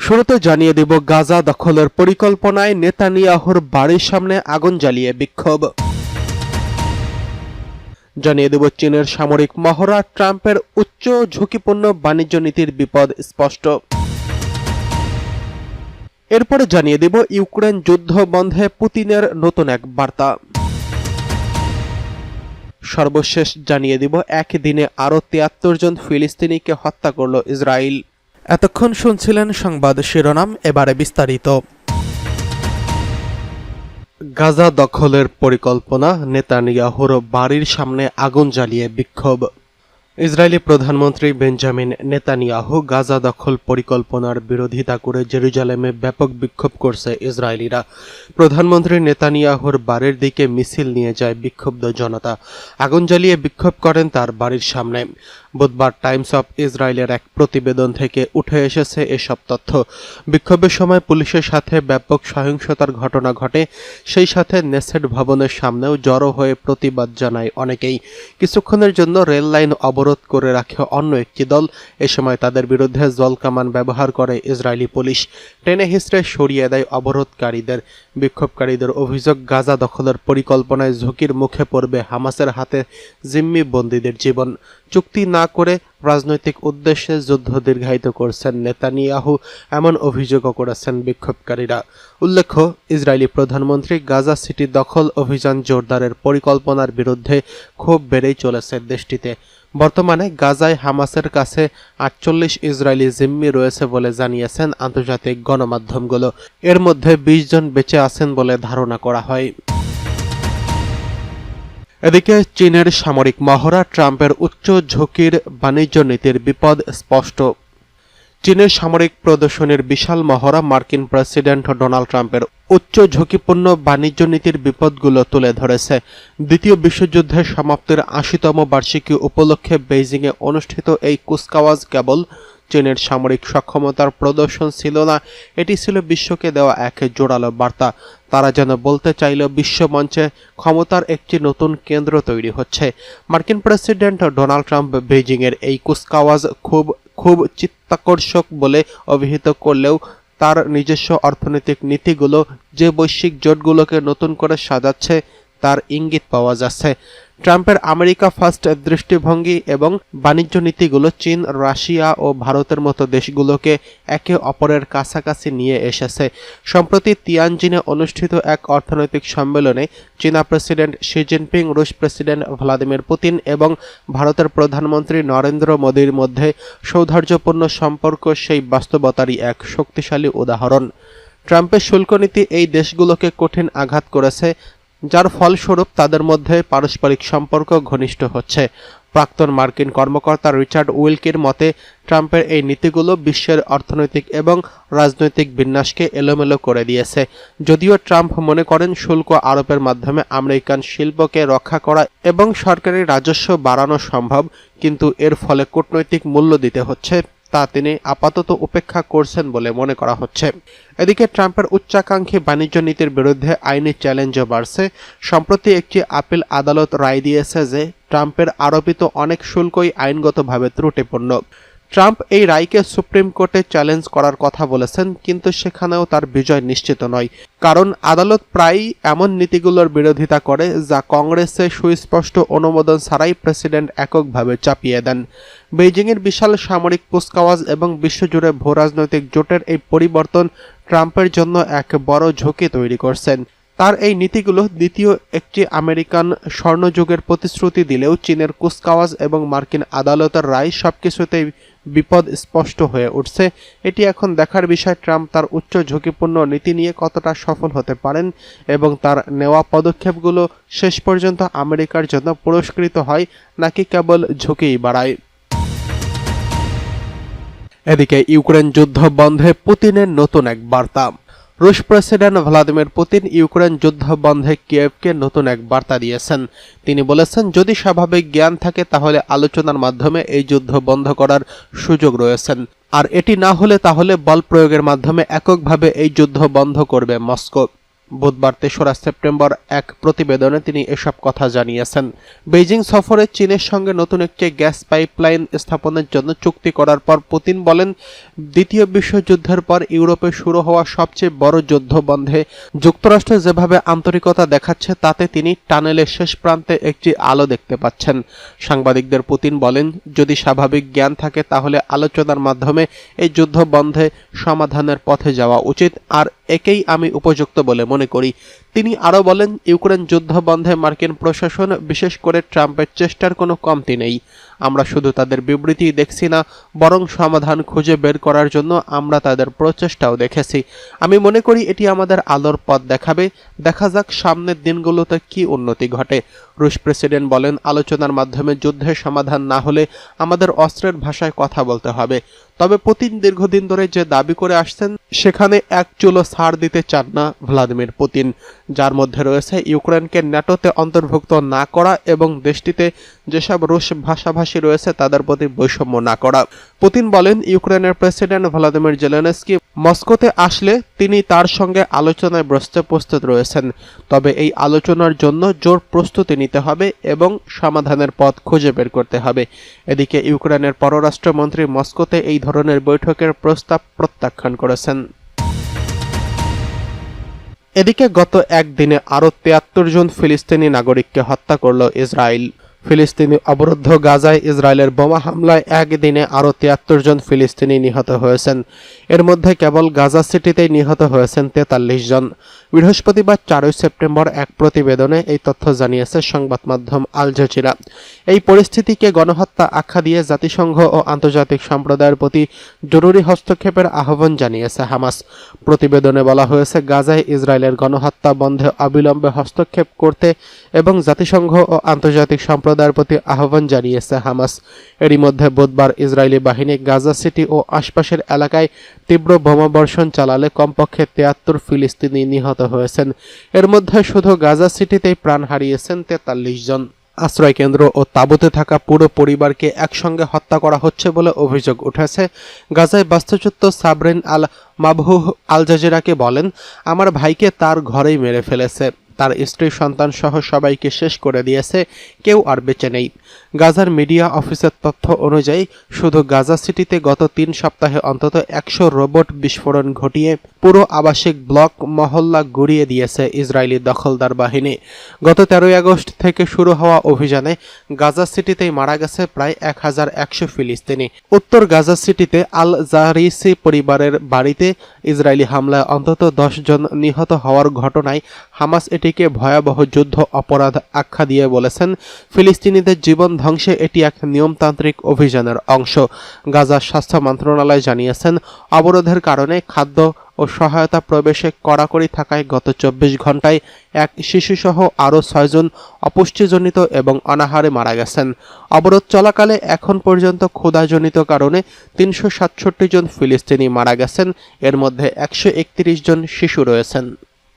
শুরুতে জানিয়ে দেব গাজা দখলের পরিকল্পনায় নেতানিয়াহুর বাড়ির সামনে আগুন জ্বালিয়ে বিক্ষোভ। জানিয়ে দেব চীনের সামরিক মহড়া, ট্রাম্পের উচ্চ ঝুঁকিপূর্ণ বাণিজ্য নীতির বিপদ স্পষ্ট। এরপরে জানিয়ে দেব ইউক্রেন যুদ্ধ বন্ধে পুতিনের নতুন এক বার্তা। সর্বশেষ জানিয়ে দিব একদিনে আরও ৭৩ জন ফিলিস্তিনিকে হত্যা করল ইসরায়েল। এতক্ষণ শুনছিলেন সংবাদ শিরোনাম, এবারে বিস্তারিত। গাজা দখলের পরিকল্পনা, নেতানিয়াহুর বাড়ির সামনে আগুন জ্বালিয়ে বিক্ষোভ। ইসরায়েলি প্রধানমন্ত্রী বেঞ্জামিন নেতানিয়াহু গাজা দখল পরিকল্পনার বিরোধিতা করে জেরুজালেমে ব্যাপক বিক্ষোভ করছে ইসরায়েলিরা। প্রধানমন্ত্রী নেতানিয়াহুর বাড়ির দিকে মিছিল নিয়ে যায় বিক্ষুব্ধ জনতা। আগুন জ্বালিয়ে বিক্ষোভ করেন তার বাড়ির সামনে। বুধবার টাইমস অফ ইসরায়েলের এক প্রতিবেদন থেকে উঠে এসেছে এসব তথ্য। বিক্ষোভের সময় পুলিশের সাথে ব্যাপক সহিংসতার ঘটনা ঘটে। সেই সাথে নেসেট ভবনের সামনেও জড়ো হয়ে প্রতিবাদ জানায় অনেকেই। কিছুক্ষণের জন্য রেল লাইন অবরোধ করে রাখে অন্য একটি দল। এ সময় তাদের বিরুদ্ধে জলকামান ব্যবহার করে ইসরায়েলি পুলিশ। টেনে হিঁচড়ে সরিয়ে দেয় অবরোধকারীদের। বিক্ষোভকারীদের অভিযোগ, গাজা দখলের পরিকল্পনায় ঝুঁকির মুখে পড়বে হামাসের হাতে জিম্মি বন্দীদের জীবন। চুক্তি না করে রাজনৈতিক উদ্দেশ্যে যুদ্ধ দীর্ঘায়িত করছেন নেতানিয়াহু, এমন অভিযোগও করেছেন বিক্ষোভকারীরা। উল্লেখ্য, ইসরায়েলি প্রধানমন্ত্রী গাজা সিটি দখল অভিযান জোরদারের পরিকল্পনার বিরুদ্ধে ক্ষোভ বেড়েই চলেছে দেশটিতে। বর্তমানে গাজায় হামাসের কাছে ৪৮ ইসরায়েলি জিম্মি রয়েছে বলে জানিয়েছেন আন্তর্জাতিক গণমাধ্যমগুলো। এর মধ্যে ২০ জন বেঁচে আছেন বলে ধারণা করা হয়। এদিকে চীনের সামরিক মহড়া, ট্রাম্পের উচ্চ ঝুঁকির বাণিজ্য নীতির বিপদ স্পষ্ট। চীনের সামরিক প্রদর্শনীর বিশাল মহড়া মার্কিন প্রেসিডেন্ট ডোনাল্ড ট্রাম্পের উচ্চ ঝুঁকিপূর্ণ বাণিজ্য নীতির বিপদগুলো তুলে ধরেছে। দ্বিতীয় বিশ্বযুদ্ধের সমাপ্তির ৮০তম বার্ষিকী উপলক্ষে বেইজিংয়ে অনুষ্ঠিত এই কুচকাওয়াজ কেবল চীনের সামরিক সক্ষমতার প্রদর্শন ছিল না, এটি ছিল বিশ্বকে দেওয়া এক জোরালো বার্তা। তারা যেন বলতে চাইল, বিশ্বমঞ্চে ক্ষমতার একটি নতুন কেন্দ্র তৈরি হচ্ছে। মার্কিন প্রেসিডেন্ট ডোনাল্ড ট্রাম্প বেইজিংয়ের এই কুচকাওয়াজ খুব চিত্তাকর্ষক বলে অভিহিত করলেও তার নিজস্ব অর্থনৈতিক নীতিগুলো যে বৈশ্বিক জোটগুলোকে নতুন করে সাজাচ্ছে তার ইঙ্গিত পাওয়া যাচ্ছে। ট্রাম্পের আমেরিকা ফার্স্ট দৃষ্টিভঙ্গি এবং বাণিজ্য নীতিগুলো চীন, রাশিয়া ও ভারতের মতো দেশগুলোকে একে অপরের কাছাকাছি নিয়ে এসেছে। সম্প্রতি তিয়ানজিনে অনুষ্ঠিত এক অর্থনৈতিক সম্মেলনে চীনা প্রেসিডেন্ট শি জিনপিং, রুশ প্রেসিডেন্ট ভ্লাদিমির পুতিন এবং ভারতের প্রধানমন্ত্রী নরেন্দ্র মোদির মধ্যে সৌহার্দ্যপূর্ণ সম্পর্ক সেই বাস্তবতারই এক শক্তিশালী উদাহরণ। ট্রাম্পের শুল্ক নীতি এই দেশগুলোকে কঠিন আঘাত করেছে, যার ফলস্বরূপ তাদের মধ্যে পারস্পরিক সম্পর্ক ঘনিষ্ঠ হচ্ছে। প্রাক্তন মার্কিন কর্মকর্তা রিচার্ড উইলকির মতে, ট্রাম্পের এই নীতিগুলো বিশ্বের অর্থনৈতিক এবং রাজনৈতিক বিন্যাসকে এলোমেলো করে দিয়েছে। যদিও ট্রাম্প মনে করেন শুল্ক আরোপের মাধ্যমে আমেরিকান শিল্পকে রক্ষা করা এবং সরকারি রাজস্ব বাড়ানো সম্ভব, কিন্তু এর ফলে কূটনৈতিক মূল্য দিতে হচ্ছে, তা তিনি আপাতত উপেক্ষা করছেন বলে মনে করা হচ্ছে। এদিকে ট্রাম্পের উচ্চাকাঙ্ক্ষী বাণিজ্য নীতির বিরুদ্ধে আইনি চ্যালেঞ্জও বাড়ছে। সম্প্রতি একটি আপিল আদালত রায় দিয়েছে যে ট্রাম্পের আরোপিত অনেক শুল্কই আইনগতভাবে ত্রুটিপূর্ণ। ট্রাম্প এই রায়কে সুপ্রিম কোর্টে চ্যালেঞ্জ করার কথা বলেছেন, কিন্তু সেখানেও তার বিজয় নিশ্চিত নয়। কারণ আদালত প্রায়ই এমন নীতিগুলোর বিরোধিতা করে যা কংগ্রেসে সুস্পষ্ট অনুমোদন ছাড়াই প্রেসিডেন্ট এককভাবে চাপিয়ে দেন। বেইজিংয়ের বিশাল সামরিক কুচকাওয়াজ এবং বিশ্বজুড়ে ভূরাজনৈতিক জোটের এই পরিবর্তন ট্রাম্পের জন্য এক বড় ঝুঁকি তৈরি করছেন। তার এই নীতিগুলো দ্বিতীয় একটি আমেরিকান স্বর্ণযুগের প্রতিশ্রুতি দিলেও চীনের কুচকাওয়াজ এবং মার্কিন আদালতের রায় সবকিছুতেই বিপদ স্পষ্ট হয়ে উঠছে। এটি এখন দেখার বিষয়, ট্রাম্প তার উচ্চ ঝুঁকিপূর্ণ নীতি নিয়ে কতটা সফল হতে পারেন এবং তার নেওয়া পদক্ষেপগুলো শেষ পর্যন্ত আমেরিকার জন্য পুরস্কৃত হয় নাকি কেবল ঝুঁকিই বাড়ায়। এদিকে ইউক্রেন যুদ্ধ বন্ধে পুতিনের নতুন এক বার্তা। রুশ প্রেসিডেন্ট ভ্লাদিমির পুতিন ইউক্রেন যুদ্ধ বন্ধে কিয়েভকে নতুন এক বার্তা দিয়েছেন। তিনি বলেছেন, যদি স্বাভাবিক জ্ঞান থাকে তাহলে আলোচনার মাধ্যমে এই যুদ্ধ বন্ধ করার সুযোগ রয়েছে, আর এটি না হলে তাহলে বল প্রয়োগের মাধ্যমে এককভাবে এই যুদ্ধ বন্ধ করবে মস্কো। বুধবার ৩রা সেপ্টেম্বর এক প্রতিবেদনে তিনি এসব কথা জানিয়েছেন। বেইজিং সফরে চীনের সঙ্গে নতুন একটি গ্যাস পাইপলাইন স্থাপনের জন্য চুক্তি করার পর পুতিন বলেন, দ্বিতীয় বিশ্বযুদ্ধের পর ইউরোপে শুরু হওয়া সবচেয়ে বড় যুদ্ধ বন্ধে যুক্তরাষ্ট্র যেভাবে আন্তরিকতা দেখাচ্ছে তাতে তিনি টানেলের শেষ প্রান্তে একটি আলো দেখতে পাচ্ছেন। সাংবাদিকদের পুতিন বলেন, যদি স্বাভাবিক জ্ঞান থাকে তাহলে আলোচনার মাধ্যমে এই যুদ্ধ বন্ধে সমাধানের পথে যাওয়া উচিত, আর একেই আমি উপযুক্ত বলে মনে করি। তিনি আরও বলেন, ইউক্রেন যুদ্ধ বন্ধে মার্কিন প্রশাসন, বিশেষ করে ট্রাম্পের চেষ্টার কোনো কমতি নেই। আমরা শুধু তাদের বিবৃতি দেখছি না, বরং সমাধান খুঁজে বের করার জন্য আমরা তাদের প্রচেষ্টাও দেখেছি। আমি মনে করি এটি আমাদের আলোর পথ দেখাবে। দেখা যাক সামনের দিনগুলোতে কি উন্নতি ঘটে। রুশ প্রেসিডেন্ট বলেন, আলোচনার মাধ্যমে যুদ্ধের সমাধান না হলে আমাদের অস্ত্রের ভাষায় কথা বলতে হবে। তবে পুতিন দীর্ঘদিন ধরে যে দাবি করে আসছেন সেখানে এক চুলো ছাড় দিতে চান না ভ্লাদিমির পুতিন, যার মধ্যে রয়েছে ইউক্রেনকে ন্যাটোতে অন্তর্ভুক্ত না করা এবং দেশটিতে যেসব রুশ ভাষাভাষী রয়েছে তাদের প্রতি বৈষম্য না করা। পুতিন বলেন, ইউক্রেনের প্রেসিডেন্ট ভ্লাদিমির জেলেনস্কি মস্কোতে আসলে তিনি তার সঙ্গে আলোচনায় বসতে প্রস্তুত রয়েছেন। তবে এই আলোচনার জন্য জোর প্রস্তুতি নিতে হবে এবং সমাধানের পথ খুঁজে বের করতে হবে। এদিকে ইউক্রেনের পররাষ্ট্রমন্ত্রী মস্কোতে এই ধরনের বৈঠকের প্রস্তাব প্রত্যাখ্যান করেছেন। এদিকে গত একদিনে আরও ৭৩ জন ফিলিস্তিনি নাগরিককে হত্যা করল ইসরায়েল। ফিলিস্তিনি অবরুদ্ধ গাজায় ইসরায়েলের বোমা হামলায় একদিনে আরও ৭৩ জন ফিলিস্তিনি নিহত হয়েছেন। এর মধ্যে কেবল গাজা সিটিতেই নিহত হয়েছেন ৪৩ জন। বৃহস্পতিবার ৪ সেপ্টেম্বর এক প্রতিবেদনে এই তথ্য জানিয়েছে সংবাদ মাধ্যম আল জাজিরা। এই পরিস্থিতিকে গণহত্যা আখ্যা দিয়ে জাতিসংঘ ও আন্তর্জাতিক সম্প্রদায়ের প্রতি জরুরি হস্তক্ষেপের আহ্বান জানিয়েছে হামাস। প্রতিবেদনে বলা হয়েছে, গাজায় ইসরায়েলের গণহত্যা বন্ধে অবিলম্বে হস্তক্ষেপ করতে এবং জাতিসংঘ ও আন্তর্জাতিক সম্প্রদায়ের প্রতি আহ্বান জানিয়েছে হামাস। এরই মধ্যে বুধবার ইসরায়েলি বাহিনী গাজা সিটি ও আশপাশের এলাকায় তীব্র বোমাবর্ষণ চালালে কমপক্ষে ৭৩ ফিলিস্তিনি নিহত হয়েছেন। এর মধ্যে শুধু গাজা সিটিতেই প্রাণ হারিয়েছেন ৪৩ জন। আশ্রয়কেন্দ্র ও তাঁবুতে থাকা পুরো পরিবারকে একসঙ্গে হত্যা করা হচ্ছে বলে অভিযোগ উঠেছে। গাজায় বাস্তুচ্যুত সাবরিন আল মাবহুহ আল জাজিরাকে বলেন, আমার ভাইকে তার ঘরেই মেরে ফেলেছে। তার স্ত্রী সন্তান সহ সবাইকে শেষ করে দিয়েছে, কেউ আর বেঁচে নেই। গাজার মিডিয়া অফিসের তথ্য অনুযায়ী শুধু গাজা সিটিতে গত ৩ সপ্তাহে অন্তত ১০০ রোবট বিস্ফোরণ ঘটিয়ে পুরো আবাসিক ব্লক মহল্লা গুড়িয়ে দিয়েছে ইসরায়েলি দখলদার বাহিনী। গত ১৩ আগস্ট থেকে শুরু হওয়া অভিযানে গাজা সিটিতেই মারা গেছে প্রায় ১১০০ ফিলিস্তিনি। উত্তর গাজা সিটিতে আল জারিসি পরিবারের বাড়িতে ইসরায়েলি হামলায় অন্তত ১০ জন নিহত হওয়ার ঘটনায় হামাস এটিকে ভয়াবহ যুদ্ধ অপরাধ আখ্যা দিয়ে বলেছেন, ফিলিস্তিনিদের জীবন ধ্বংসে এটি এক নিয়মতান্ত্রিক অভিযানের অংশ। গাজার স্বাস্থ্য মন্ত্রণালয় জানিয়েছেন, অবরোধের কারণে খাদ্য ও সহায়তা প্রবেশে কড়াকড়ি থাকায় গত ২৪ ঘন্টায় এক শিশুসহ আরও ৬ জন অপুষ্টিজনিত এবং অনাহারে মারা গেছেন। অবরোধ চলাকালে এখন পর্যন্ত ক্ষুধাজনিত কারণে ৩৬৭ জন ফিলিস্তিনি মারা গেছেন। এর মধ্যে ১৩১ জন শিশু রয়েছেন।